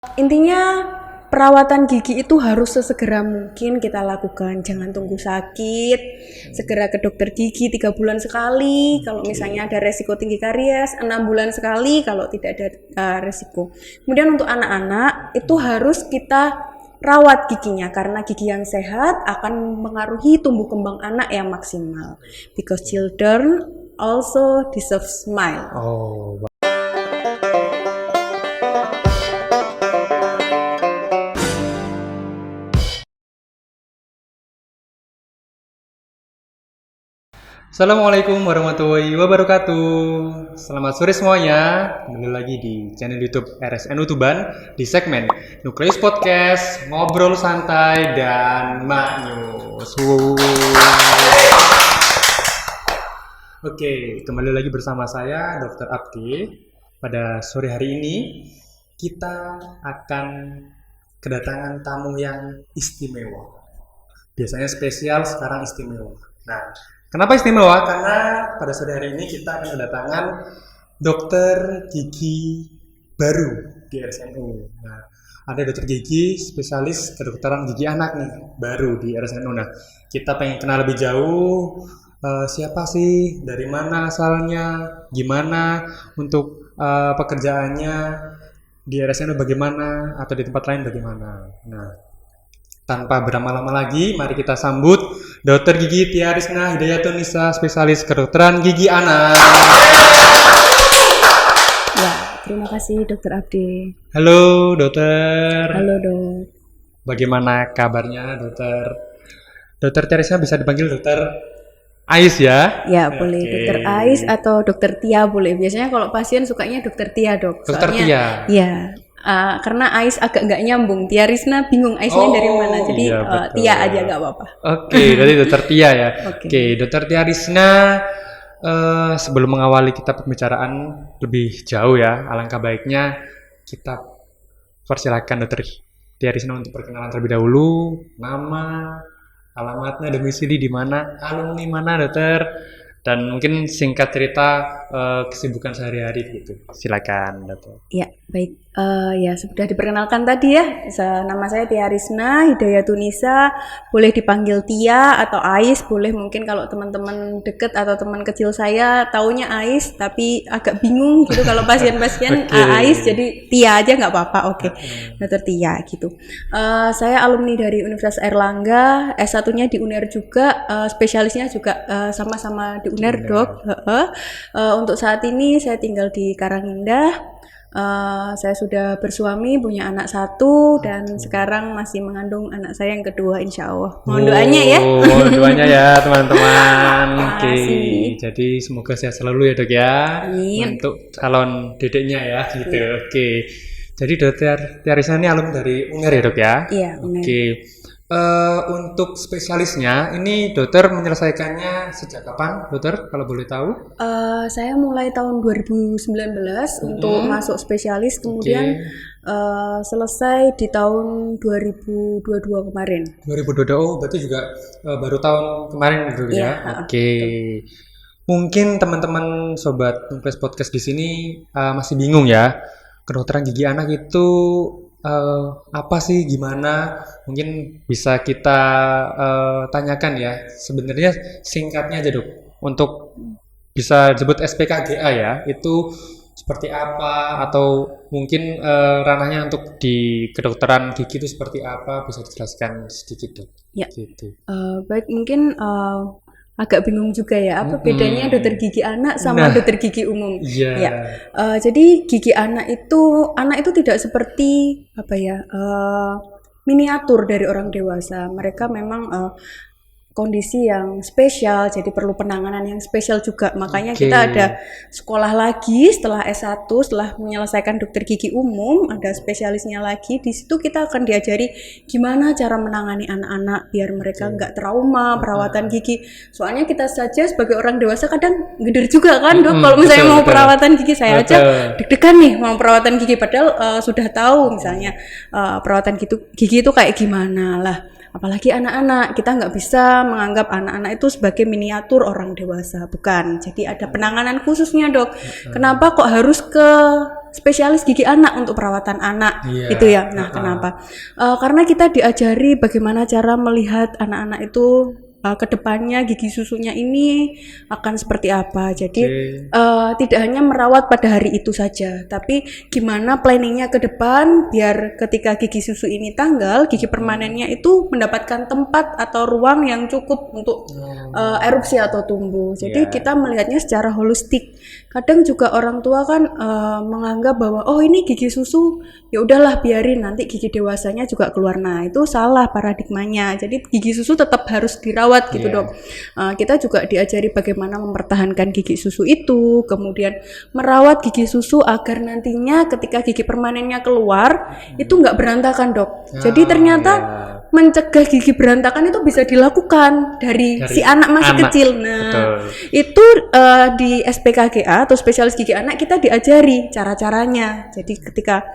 Intinya perawatan gigi itu harus sesegera mungkin kita lakukan, jangan tunggu sakit, segera ke dokter gigi 3 bulan sekali kalau misalnya ada resiko tinggi karies, 6 bulan sekali kalau tidak ada resiko. Kemudian untuk anak-anak itu harus kita rawat giginya karena gigi yang sehat akan mengaruhi tumbuh kembang anak yang maksimal, because children also deserve smile. Assalamualaikum warahmatullahi wabarakatuh. Selamat sore semuanya. Kembali lagi di channel YouTube RSNU Tuban di segmen Nukleus Podcast, ngobrol santai dan maknyus. Oke, kembali lagi bersama saya Dr. Abdi. Pada sore hari ini kita akan kedatangan tamu yang istimewa. Biasanya spesial, sekarang istimewa. Nah, kenapa istimewa? Karena pada sore hari ini kita akan kedatangan dokter gigi baru di RSNU. Nah, ada dokter gigi spesialis kedokteran gigi anak nih, baru di RSNU. Nah, kita pengen kenal lebih jauh, siapa sih, dari mana asalnya, gimana untuk pekerjaannya di RSNU bagaimana, atau di tempat lain bagaimana. Nah, tanpa berlama-lama lagi, mari kita sambut Dr. Gigi Tia Rizna Hidayatun Nisa, spesialis kedokteran gigi anak. Ya, terima kasih Dokter Abdi. Halo dokter. Halo dok. Bagaimana kabarnya dokter? Dokter Tia Rizna bisa dipanggil dokter Ais ya? Ya boleh Dokter Ais atau Dokter Tia boleh. Biasanya kalau pasien sukanya Dokter Tia dok. Dokter Soalnya, Tia. Ya. Karena Ais agak nggak nyambung, Tia Rizna bingung Aisnya dari mana, jadi iya, Tia aja nggak apa-apa. Oke, berarti dokter Tia ya. Oke. Oke, dokter Tia Rizna, sebelum mengawali kita pembicaraan lebih jauh ya, alangkah baiknya kita persilakan dokter Tia Rizna untuk perkenalan terlebih dahulu, nama, alamatnya, domisili di mana, alumni mana dokter, dan mungkin singkat cerita kesibukan sehari-hari gitu. Silakan dokter. Ya baik. Ya sudah diperkenalkan tadi ya, nama saya Tia Rizna Hidayatun Nisa, boleh dipanggil Tia atau Ais, boleh. Mungkin kalau teman-teman deket atau teman kecil saya taunya Ais tapi agak bingung gitu kalau pasien-pasien Ais, jadi Tia aja nggak apa-apa. Oke. Dokter Tia gitu. Saya alumni dari Universitas Airlangga, S1-nya di UNER juga, spesialisnya juga sama-sama di UNER dok. Untuk saat ini saya tinggal di Karangindah. Saya sudah bersuami, punya anak 1, dan sekarang masih mengandung anak saya yang kedua, insya Allah. Mohon doanya ya. Mohon doanya ya teman-teman. Oke, Makasih. jadi semoga sehat selalu ya dok ya. Amin. Untuk calon dedeknya ya gitu. Oke, jadi dokter Tia Rizna ini alumni dari UNER ya dok ya. Iya, UNER. Oke, untuk spesialisnya ini dokter menyelesaikannya sejak kapan dokter kalau boleh tahu? Saya mulai tahun 2019 untuk masuk spesialis, kemudian selesai di tahun 2022 kemarin. 2022, oh berarti juga baru tahun kemarin dulu Iya, ya. Oke. Mungkin teman-teman sobat Nukleus Podcast di sini masih bingung ya. Kedokteran gigi anak itu apa sih, gimana? Mungkin bisa kita tanyakan ya. Sebenarnya singkatnya aja dok. Untuk bisa disebut SPKGA ya. Itu seperti apa, atau mungkin ranahnya untuk di kedokteran gigi itu seperti apa, bisa dijelaskan sedikit dok? Ya. Gitu. Baik, mungkin agak bingung juga ya, apa bedanya dokter gigi anak sama dokter gigi umum. Iya. Ya. Jadi gigi anak itu tidak seperti apa ya, miniatur dari orang dewasa. Mereka memang kondisi yang spesial, jadi perlu penanganan yang spesial juga. Makanya kita ada sekolah lagi setelah S1, setelah menyelesaikan dokter gigi umum, ada spesialisnya lagi. Di situ kita akan diajari gimana cara menangani anak-anak biar mereka nggak trauma perawatan gigi. Soalnya kita saja sebagai orang dewasa kadang geder juga kan dok, kalau misalnya mau perawatan gigi, saya aja deg-degan nih mau perawatan gigi, padahal sudah tahu misalnya perawatan gigi itu kayak gimana lah. apalagi anak-anak, kita nggak bisa menganggap anak-anak itu sebagai miniatur orang dewasa, bukan. Jadi ada penanganan khususnya dok. Kenapa kok harus ke spesialis gigi anak untuk perawatan anak itu ya? Nah kenapa? Karena kita diajari bagaimana cara melihat anak-anak itu ke depannya gigi susunya ini akan seperti apa. Jadi tidak hanya merawat pada hari itu saja, tapi gimana planningnya ke depan biar ketika gigi susu ini tanggal, gigi permanennya itu mendapatkan tempat atau ruang yang cukup untuk erupsi atau tumbuh. Jadi kita melihatnya secara holistik. Kadang juga orang tua kan menganggap bahwa oh ini gigi susu, ya udahlah biarin nanti gigi dewasanya juga keluar. Nah itu salah paradigmanya. Jadi gigi susu tetap harus dirawat gitu dok. Kita juga diajari bagaimana mempertahankan gigi susu itu, kemudian merawat gigi susu agar nantinya ketika gigi permanennya keluar itu nggak berantakan dok. Jadi ternyata mencegah gigi berantakan itu bisa dilakukan dari si anak masih kecil. Nah itu di SPKGA atau spesialis gigi anak kita diajari cara-caranya. Jadi ketika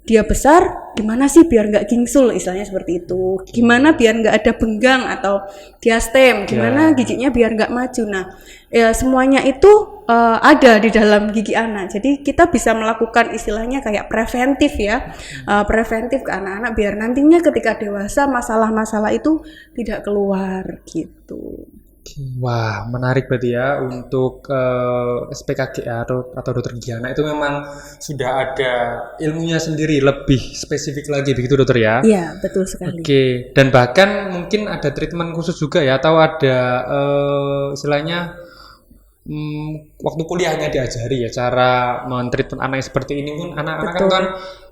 dia besar, gimana sih biar nggak gingsul, istilahnya seperti itu. Gimana biar nggak ada benggang atau diastem, gimana giginya biar nggak maju. Nah, ya semuanya itu ada di dalam gigi anak. Jadi kita bisa melakukan istilahnya kayak preventif ya, preventif ke anak-anak biar nantinya ketika dewasa masalah-masalah itu tidak keluar gitu. Wah, menarik berarti ya untuk SPKGA atau dokter gigi anak itu memang sudah ada ilmunya sendiri, lebih spesifik lagi begitu dokter ya? Iya, betul sekali. Oke, dan bahkan mungkin ada treatment khusus juga ya, atau ada istilahnya waktu kuliahnya diajari ya cara men-treatment anak seperti ini pun anak-anak kan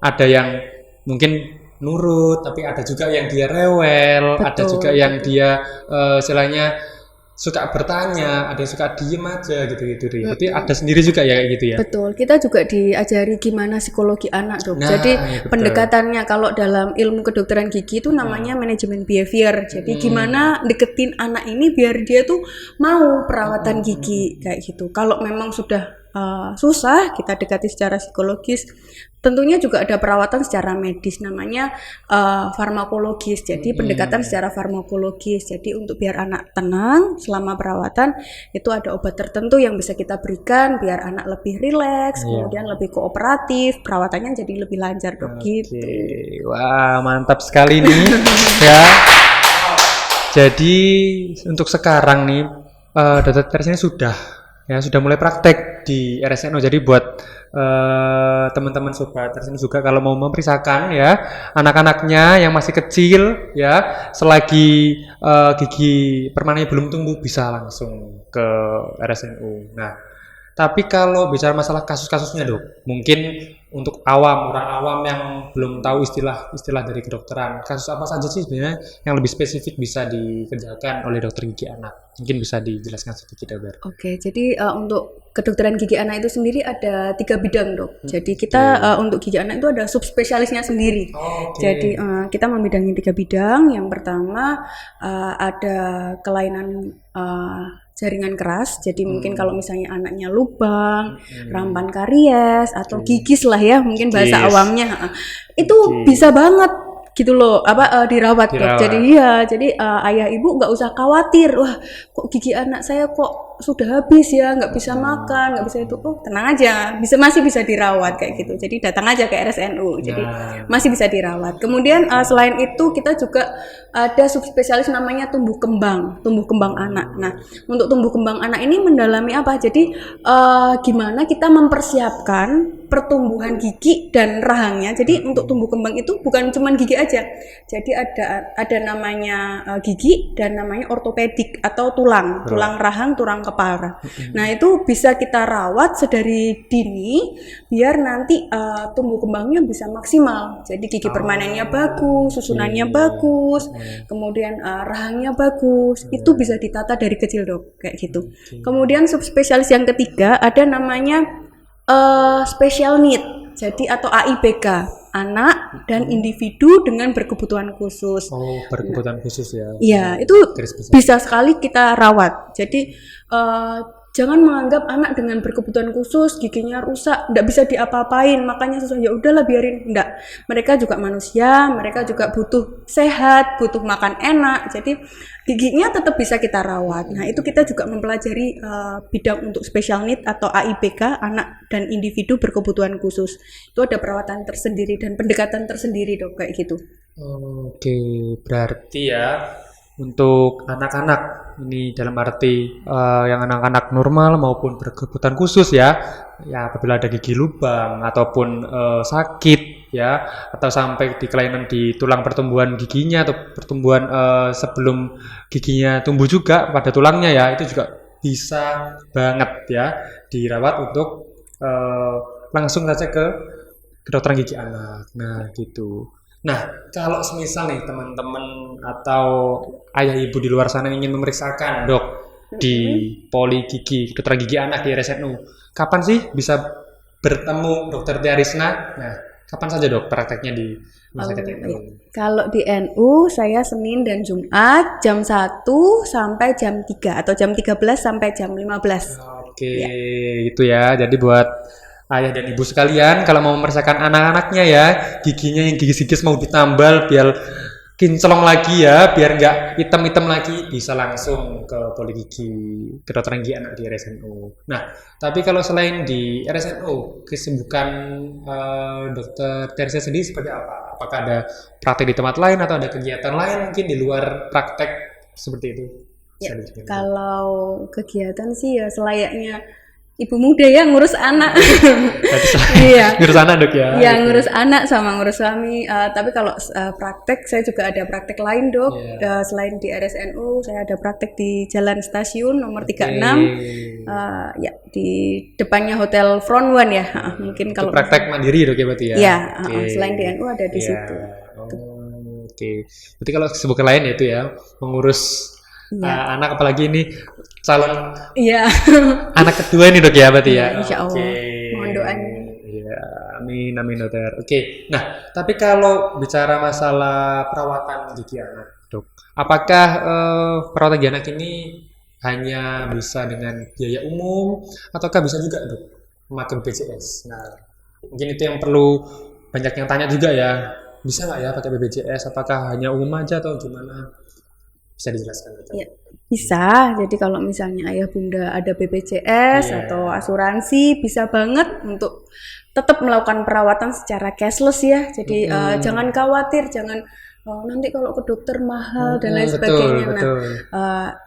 ada yang mungkin nurut, tapi ada juga yang dia rewel, ada juga yang dia istilahnya suka bertanya, ada yang suka diem aja gitu-gitu deh. Jadi ada sendiri juga ya kayak gitu ya. Betul, kita juga diajari gimana psikologi anak dok. Jadi pendekatannya kalau dalam ilmu kedokteran gigi itu namanya manajemen behavior. Jadi gimana deketin anak ini biar dia tuh mau perawatan gigi kayak gitu. Kalau memang sudah susah, kita dekati secara psikologis. Tentunya juga ada perawatan secara medis, namanya farmakologis. Jadi pendekatan secara farmakologis. Jadi untuk biar anak tenang selama perawatan, itu ada obat tertentu yang bisa kita berikan biar anak lebih rileks, kemudian lebih kooperatif, perawatannya jadi lebih lancar dok gitu. Wah, mantap sekali nih ya. Jadi untuk sekarang nih dokter Teresina sudah mulai praktek di RSNO. Jadi buat teman-teman sobat Teresina juga kalau mau memeriksakan ya anak-anaknya yang masih kecil ya, selagi gigi permanennya belum tumbuh bisa langsung ke RSNO. Nah, tapi kalau bicara masalah kasus-kasusnya dok, mungkin untuk orang awam yang belum tahu istilah dari kedokteran, kasus apa saja sih sebenarnya yang lebih spesifik bisa dikerjakan oleh dokter gigi anak? Mungkin bisa dijelaskan sedikit dokter. Oke, jadi untuk kedokteran gigi anak itu sendiri ada 3 bidang dok. Jadi kita untuk gigi anak itu ada subspesialisnya sendiri. Jadi kita membidangi 3 bidang. Yang pertama ada kelainan jaringan keras. Jadi mungkin kalau misalnya anaknya lubang, rampan karies atau gigis lah ya, mungkin bahasa awamnya, itu bisa banget gitu loh dirawat. Jadi ayah ibu nggak usah khawatir, wah kok gigi anak saya kok sudah habis ya, nggak bisa makan, nggak bisa itu. Oh tenang aja, masih bisa dirawat kayak gitu. Jadi datang aja ke RSNU, jadi masih bisa dirawat. Kemudian selain itu kita juga ada subspesialis namanya tumbuh kembang anak. Nah untuk tumbuh kembang anak ini mendalami apa? Jadi gimana kita mempersiapkan pertumbuhan gigi dan rahangnya. Jadi untuk tumbuh kembang itu bukan cuma gigi aja. Jadi ada namanya gigi dan namanya ortopedik atau tulang rahang, tulang kepala. Nah itu bisa kita rawat sedari dini biar nanti tumbuh kembangnya bisa maksimal. Jadi gigi permanennya bagus, susunannya bagus, kemudian rahangnya bagus. Itu bisa ditata dari kecil dok, kayak gitu. Kemudian subspesialis yang ketiga ada namanya special need, jadi atau AIBK, anak dan individu dengan berkebutuhan khusus. Oh, berkebutuhan khusus ya. Iya, itu bisa sekali kita rawat. Jadi jangan menganggap anak dengan berkebutuhan khusus giginya rusak, nggak bisa diapa-apain, makanya susah, ya udahlah biarin. Nggak, mereka juga manusia, mereka juga butuh sehat, butuh makan enak, jadi giginya tetap bisa kita rawat. Nah itu kita juga mempelajari bidang untuk special need atau AIPK, anak dan individu berkebutuhan khusus. Itu ada perawatan tersendiri dan pendekatan tersendiri dok, kayak gitu. Oke, berarti ya untuk anak-anak ini dalam arti yang anak-anak normal maupun berkebutuhan khusus ya, ya apabila ada gigi lubang ataupun sakit ya, atau sampai di kelainan di tulang pertumbuhan giginya atau pertumbuhan sebelum giginya tumbuh juga pada tulangnya ya, itu juga bisa banget ya dirawat untuk langsung saja ke kedokteran gigi anak. Nah, gitu. Nah, kalau semisal nih teman-teman atau ayah ibu di luar sana ingin memeriksakan dok di poli gigi, kedokteran gigi anak di RSNU, kapan sih bisa bertemu dokter Tiarisna? Nah, kapan saja dok prakteknya di rumah sakit NU? Kalau di NU saya Senin dan Jumat jam 1 sampai jam 3 atau jam 13 sampai jam 15. Oke, itu ya. Jadi buat ayah dan ibu sekalian, kalau mau memeriksakan anak-anaknya ya, giginya yang gigis-gigis mau ditambal biar kinclong lagi ya, biar nggak hitam-hitam lagi, bisa langsung ke poli gigi kedokteran gigi anak di RSNU. Nah, tapi kalau selain di RSNU, kesibukan dokter Tersia sendiri seperti apa? Apakah ada praktek di tempat lain atau ada kegiatan lain mungkin di luar praktek seperti itu? Ya, kalau kegiatan sih ya selayaknya ibu muda ya, ngurus anak. Iya. Ngurus anak dok ya? Iya, ngurus anak sama ngurus suami. Tapi kalau praktek, saya juga ada praktek lain dok. Selain di RSNU, saya ada praktek di Jalan Stasiun nomor 36. Ya, di depannya Hotel Front One ya. Mungkin kalau praktek mandiri dok ya berarti ya? Iya, selain di NU ada di situ. Oke. Berarti kalau kesibukan lain ya itu ya, mengurus anak, apalagi ini calon anak kedua ini dok ya berarti ya. Insya Allah. Mohon doanya. Ya, amin dokter. Oke. Nah, tapi kalau bicara masalah perawatan gigi anak dok, apakah perawatan gigi anak ini hanya bisa dengan biaya umum ataukah bisa juga dok memakai BPJS? Nah, mungkin itu yang perlu banyak yang tanya juga ya. Bisa nggak ya pakai BPJS? Apakah hanya umum aja atau gimana? Bisa dijelaskan gitu? Ya, bisa. Jadi kalau misalnya ayah bunda ada BPJS atau asuransi, bisa banget untuk tetap melakukan perawatan secara cashless ya. Jadi jangan khawatir, jangan nanti kalau ke dokter mahal dan lain sebagainya. Betul.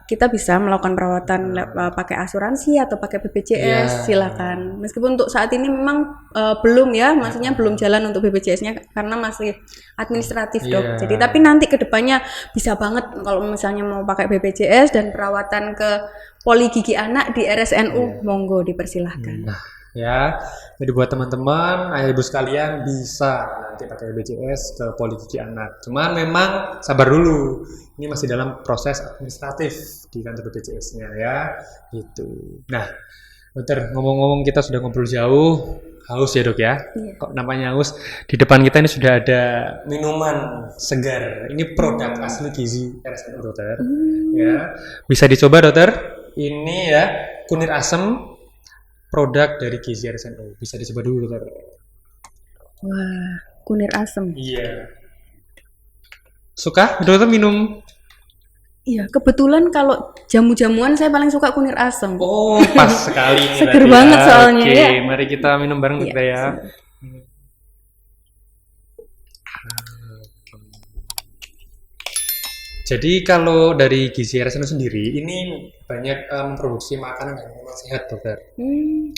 Kita bisa melakukan perawatan pakai asuransi atau pakai BPJS, silakan. Meskipun untuk saat ini memang belum ya, maksudnya belum jalan untuk BPJS-nya karena masih administratif dok. Jadi tapi nanti kedepannya bisa banget kalau misalnya mau pakai BPJS dan perawatan ke poli gigi anak di RSNU, monggo dipersilahkan. Nah, ya, jadi buat teman-teman, ayah ibu sekalian bisa nanti pakai BPJS ke poli gigi anak. Cuman memang sabar dulu, ini masih dalam proses administratif di kantor BPJS-nya ya, gitu. Nah, dokter, ngomong-ngomong kita sudah ngobrol jauh, haus ya dok ya? Kok namanya haus? Di depan kita ini sudah ada minuman segar. Ini produk asli gizi RSNU dokter. Ya, bisa dicoba dokter. Ini ya kunir asem, produk dari gizi RSNU. Bisa dicoba dulu dokter. Wah, kunir asem. Iya. Suka dokter minum? Iya, kebetulan kalau jamu-jamuan saya paling suka kunir asem. Oh, pas sekali. Seger banget ya. Soalnya. Oke, mari kita minum bareng dokter ya. Jadi kalau dari gizi RSNU sendiri ini banyak memproduksi makanan yang memang sehat dokter.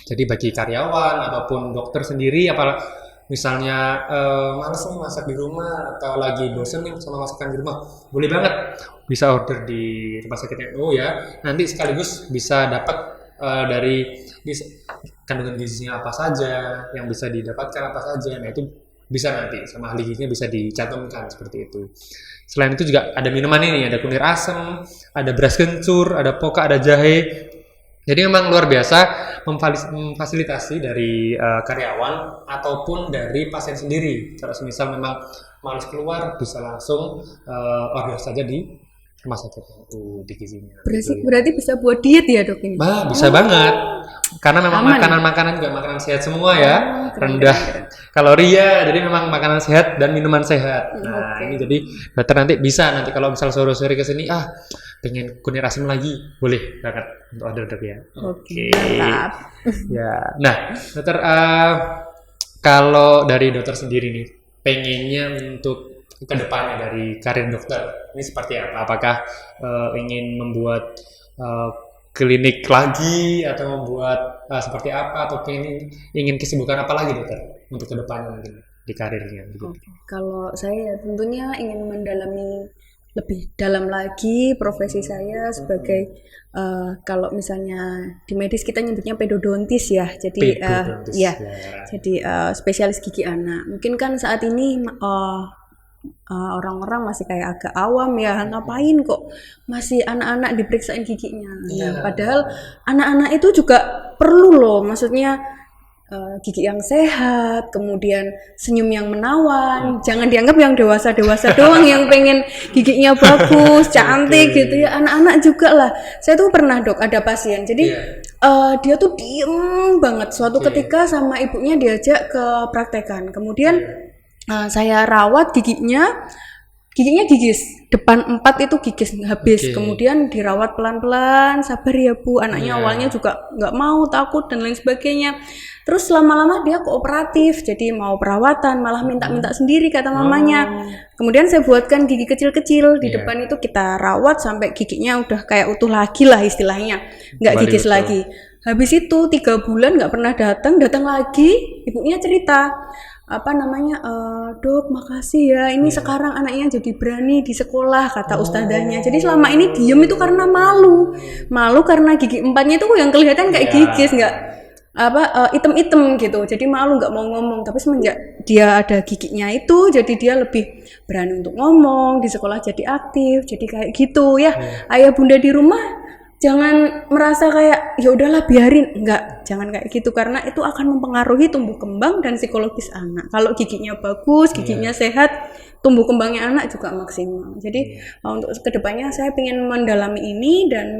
Jadi bagi karyawan ataupun dokter sendiri, apalagi misalnya males nih masak di rumah atau lagi bosen nih sama masakan di rumah, boleh banget bisa order di rumah sakit NU ya. Nanti sekaligus bisa dapat dari kandungan gizinya apa saja, yang bisa didapatkan apa saja. Nah itu bisa nanti sama ahli gizinya bisa dicantumkan seperti itu. Selain itu juga ada minuman ini, ada kunir asem, ada beras kencur, ada poka, ada jahe. Jadi memang luar biasa memfasilitasi dari karyawan ataupun dari pasien sendiri. Kalau misal memang malas keluar, bisa langsung order saja di rumah sakit di gizinya. Berarti bisa buat diet ya dok ini? Bisa banget. Karena memang Aman. makanan-makanan juga makanan sehat semua ya, keren, rendah keren. kalori ya, jadi memang makanan sehat dan minuman sehat. Nah, Oke. ini jadi dokter nanti bisa nanti kalau misal sore-sore ke sini pengen kunir asam lagi, boleh banget untuk order dok ya. Oke, mantap. Ya, nah dokter kalau dari dokter sendiri nih, pengennya untuk ke depannya dari karir dokter ini seperti apa? Apakah ingin membuat klinik lagi atau membuat seperti apa atau ingin kesibukan apa lagi dokter untuk kedepannya mungkin di karirnya gitu. Oke. Kalau saya tentunya ingin mendalami lebih dalam lagi profesi saya sebagai kalau misalnya di medis kita nyebutnya pedodontis ya, jadi Pedodontis, ya, ya. jadi spesialis gigi anak. Mungkin kan saat ini orang-orang masih kayak agak awam ya, ngapain kok masih anak-anak diperiksain giginya. Iya. Padahal anak-anak itu juga perlu loh, maksudnya gigi yang sehat, kemudian senyum yang menawan. Jangan dianggap yang dewasa-dewasa doang yang pengen giginya bagus, cantik gitu ya. Anak-anak juga lah. Saya tuh pernah dok ada pasien, jadi dia tuh diem banget. Suatu ketika sama ibunya diajak ke praktekan, kemudian saya rawat giginya gigis, depan 4 itu gigis habis. Kemudian dirawat pelan-pelan, sabar ya bu, anaknya awalnya juga nggak mau, takut dan lain sebagainya. Terus lama-lama dia kooperatif, jadi mau perawatan, malah minta-minta sendiri kata mamanya. Kemudian saya buatkan gigi kecil-kecil di depan itu, kita rawat sampai giginya udah kayak utuh lagi lah istilahnya, nggak gigis lagi. Habis itu 3 bulan nggak pernah datang lagi, ibunya cerita dok makasih ya, ini sekarang anaknya jadi berani di sekolah kata ustadzahnya. Jadi selama ini diem itu karena malu karena gigi 4-nya itu yang kelihatan kayak gigis, nggak item-item gitu, jadi malu nggak mau ngomong. Tapi semenjak dia ada giginya itu, jadi dia lebih berani untuk ngomong di sekolah, jadi aktif, jadi kayak gitu ya. Ayah bunda di rumah jangan merasa kayak ya udahlah biarin, enggak, jangan kayak gitu, karena itu akan mempengaruhi tumbuh kembang dan psikologis anak. Kalau giginya bagus, giginya sehat, tumbuh kembangnya anak juga maksimal. Jadi untuk kedepannya saya ingin mendalami ini dan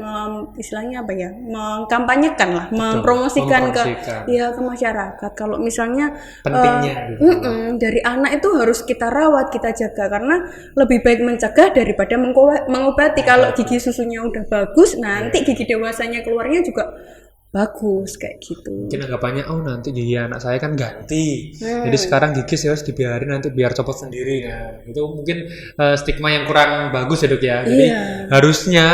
istilahnya mengkampanyekan lah, mempromosikan ke masyarakat. Kalau misalnya pentingnya dari anak itu harus kita rawat, kita jaga, karena lebih baik mencegah daripada mengobati. Kalau gigi susunya udah bagus, nanti gigi dewasanya keluarnya juga bagus kayak gitu. Mungkin anggapannya nanti gigi anak saya kan ganti, jadi sekarang gigi harus dibiarin nanti biar copot sendiri. Nah itu mungkin stigma yang kurang bagus ya dok ya. Jadi harusnya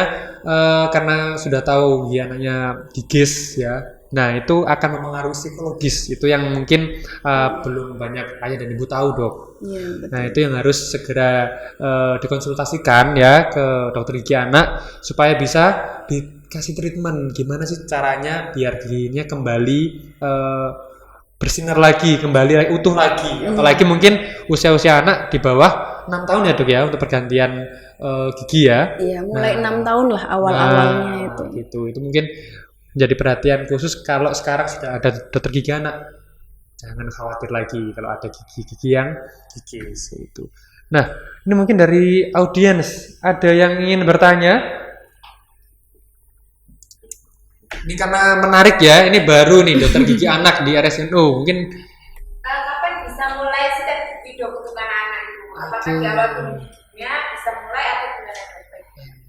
karena sudah tahu gigi anaknya gigis ya, nah itu akan mempengaruhi psikologis, itu yang mungkin belum banyak ayah dan ibu tahu dok. Nah itu yang harus segera dikonsultasikan ya ke dokter gigi anak supaya bisa dikasih treatment gimana sih caranya biar giginya kembali bersinar lagi, kembali utuh lagi. Apalagi mungkin usia-usia anak di bawah 6 tahun ya dok ya untuk pergantian gigi ya. Iya, mulai 6 tahun lah awal-awalnya itu. Gitu. Itu mungkin menjadi perhatian khusus kalau sekarang sudah ada dokter gigi anak. Jangan khawatir lagi kalau ada gigi-gigi yang gigis itu. Nah, ini mungkin dari audiens ada yang ingin bertanya. Ini karena menarik ya, ini baru nih dokter gigi anak di RSNU. Mungkin kapan bisa mulai sikat gigi dok untuk anak-anak itu? Apakah di awal giginya bisa mulai atau gimana?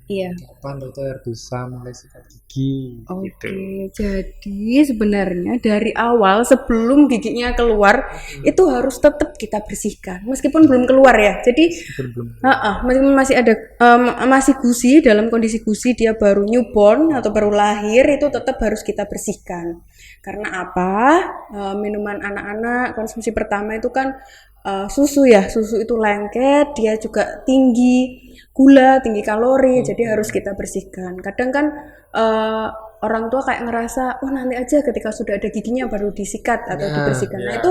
Iya. Kapan dokter bisa mulai sikat gigi? Oke, jadi sebenarnya dari awal sebelum giginya keluar itu harus tetap kita bersihkan, meskipun belum keluar ya. Jadi meskipun masih ada masih gusi, dalam kondisi gusi, dia baru newborn atau baru lahir, itu tetap harus kita bersihkan. Karena apa? Minuman anak-anak konsumsi pertama itu kan susu ya, susu itu lengket, dia juga tinggi gula, tinggi kalori, jadi harus kita bersihkan. Kadang kan orang tua kayak ngerasa, nanti aja ketika sudah ada giginya baru disikat atau dibersihkan. Nah itu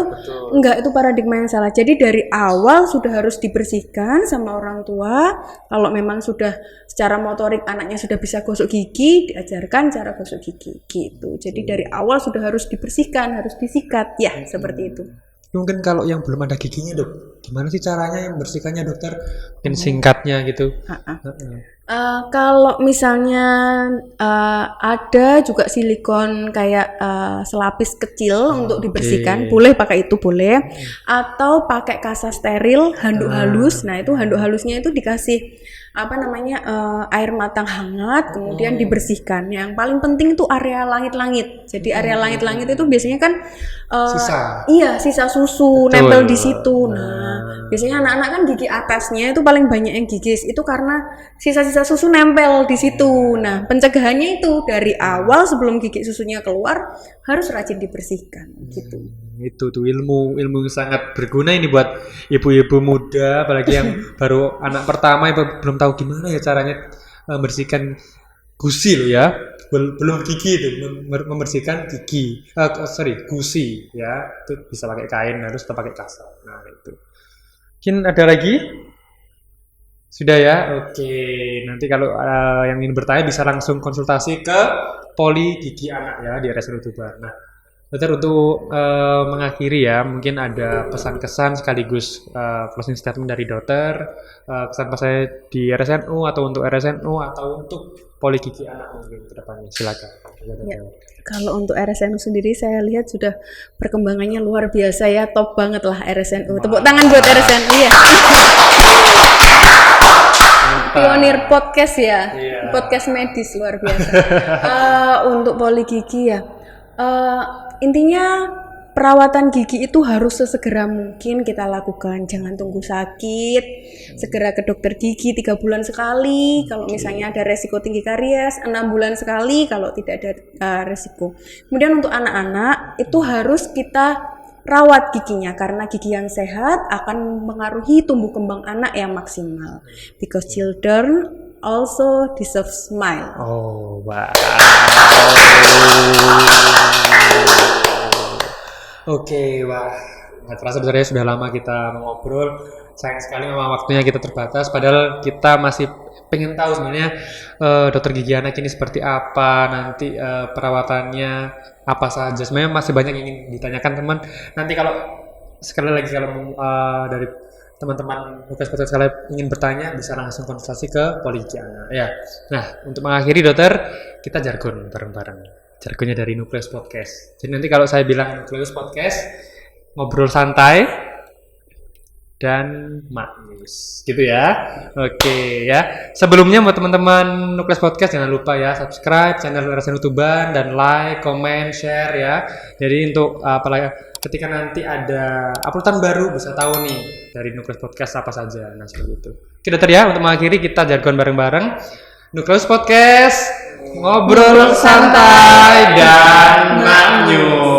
enggak, itu paradigma yang salah. Jadi dari awal sudah harus dibersihkan sama orang tua. Kalau memang sudah secara motorik anaknya sudah bisa gosok gigi, diajarkan cara gosok gigi gitu. Jadi dari awal sudah harus dibersihkan, harus disikat ya, seperti itu. Mungkin kalau yang belum ada giginya dok, gimana sih caranya yang bersihkannya dokter? Mungkin singkatnya gitu. Kalau misalnya ada juga silikon kayak selapis kecil untuk dibersihkan, boleh pakai itu boleh, atau pakai kasa steril, handuk halus. Nah itu handuk halusnya itu dikasih air matang hangat, kemudian dibersihkan. Yang paling penting itu area langit-langit. Jadi area langit-langit itu biasanya kan Sisa. Iya, sisa susu Betul. nempel di situ. Nah, biasanya anak-anak kan gigi atasnya itu paling banyak yang gigis. Itu karena sisa-sisa susu nempel di situ. Nah, pencegahannya itu dari awal sebelum gigi susunya keluar harus rajin dibersihkan gitu. Itu tuh ilmu yang sangat berguna ini buat ibu-ibu muda, apalagi yang baru anak pertama yang belum tahu gimana ya caranya membersihkan gusi loh ya, belum gigi itu, membersihkan gigi, gusi ya, itu bisa pakai kain, harus tetap pakai kasa. Nah itu. Mungkin ada lagi? Sudah ya, oke. Nanti kalau yang ingin bertanya bisa langsung konsultasi ke Poli Gigi Anak ya di RSN Tuban. Nah, dokter untuk mengakhiri ya, mungkin ada pesan-kesan sekaligus closing statement dari dokter, kesan-pesan di RSNU atau untuk RSNU atau untuk Poli Gigi Anak mungkin ke depannya. Silakan. Ya. Kalau untuk RSNU sendiri saya lihat sudah perkembangannya luar biasa ya, top banget lah RSNU. Tepuk tangan buat RSNU ya. Pionir podcast ya, podcast medis luar biasa. Untuk Poli Gigi ya, intinya perawatan gigi itu harus sesegera mungkin kita lakukan, jangan tunggu sakit, segera ke dokter gigi 3 bulan sekali kalau misalnya ada resiko tinggi karies, 6 bulan sekali kalau tidak ada resiko. Kemudian untuk anak-anak itu harus kita rawat giginya karena gigi yang sehat akan mengaruhi tumbuh kembang anak yang maksimal, because children also deserve smile. Oh, wow. Oke, wah, nggak terasa sebenarnya sudah lama kita ngobrol. Sayang sekali memang waktunya kita terbatas. Padahal kita masih pengen tahu sebenarnya dokter gigi anak ini seperti apa, nanti perawatannya apa saja. Sebenarnya masih banyak yang ingin ditanyakan teman. Nanti kalau sekali lagi kalau dari teman-teman podcast sekalian ingin bertanya bisa langsung konsultasi ke Poli Gigi Anak. Ya. Nah, untuk mengakhiri dokter, kita jargon bareng-bareng. Jargonnya dari Nukleus Podcast. Jadi nanti kalau saya bilang Nukleus Podcast, ngobrol santai dan manis, gitu ya. Oke ya. Sebelumnya buat teman-teman Nukleus Podcast jangan lupa ya subscribe channel RSN Tuban dan like, comment, share ya. Jadi untuk ketika nanti ada uploadan baru bisa tahu nih dari Nukleus Podcast apa saja. Nah seperti itu. Oke dokter ya, untuk mengakhiri kita jargon bareng-bareng. Nukleus Podcast, ngobrol santai dan maknyus.